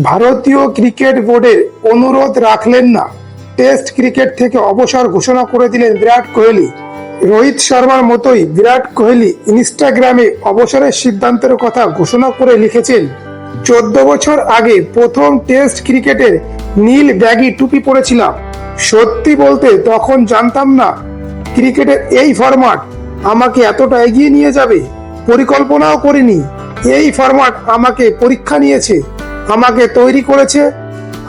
ভারতীয় ক্রিকেট বোর্ডের অনুরোধ রাখলেন না, টেস্ট ক্রিকেট থেকে অবসর ঘোষণা করে দিলেন বিরাট কোহলি। রোহিত শর্মার মতোই বিরাট কোহলি ইনস্টাগ্রামে অবসরের সিদ্ধান্তের কথা ঘোষণা করে লিখেছেন, 14 বছর আগে প্রথম টেস্ট ক্রিকেটের নীল ব্যাগি টুপি পরেছিলাম। সত্যি বলতে তখন জানতাম না ক্রিকেটের এই ফরম্যাট আমাকে এতটা এগিয়ে নিয়ে যাবে। পরিকল্পনাও করিনি। এই ফরম্যাট আমাকে পরীক্ষা নিয়েছে, আমাকে তৈরি করেছে,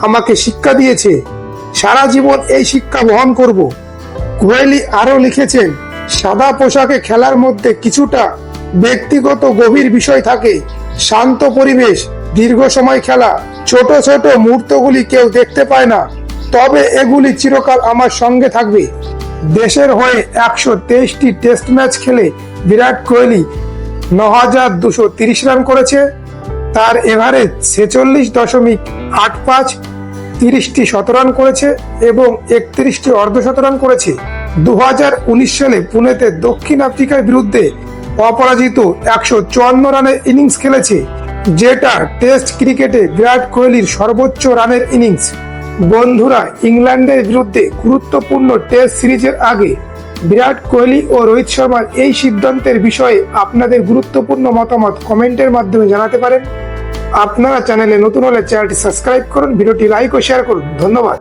আমাকে শিক্ষা দিয়েছে। সারা জীবন এই শিক্ষা বহন করব। কোহলি আরো লিখেছেন, সাদা পোশাকে খেলার মধ্যে কিছুটা ব্যক্তিগত গভীর বিষয় থাকে। শান্ত পরিবেশ, দীর্ঘ সময় খেলা, ছোট ছোট মুহূর্তগুলি কেউ দেখতে পায় না, তবে এগুলি চিরকাল আমার সঙ্গে থাকবে। দেশের হয়ে 123টি টেস্ট ম্যাচ খেলে বিরাট কোহলি 9,230 রান করেছে। তার এভারেজ 46.85, 30টি শতরান করেছে এবং 31টি অর্ধশতরান করেছে। 2019 সালে পুনেতে দক্ষিণ আফ্রিকার বিরুদ্ধে অপরাজিত 154 রানের ইনিংস খেলেছে, যেটা টেস্ট ক্রিকেটে বিরাট কোহলির সর্বোচ্চ রানের ইনিংস। বন্ধুরা, ইংল্যান্ডের বিরুদ্ধে গুরুত্বপূর্ণ টেস্ট সিরিজের আগে বিরাট কোহলি ও রোহিত শর্মার এই সিদ্ধান্তের বিষয়ে আপনাদের গুরুত্বপূর্ণ মতামত কমেন্টের মাধ্যমে জানাতে পারেন। আপনারা চ্যানেলে নতুন হলে চ্যানেলটি সাবস্ক্রাইব করুন, ভিডিওটি লাইক ও শেয়ার করুন। ধন্যবাদ।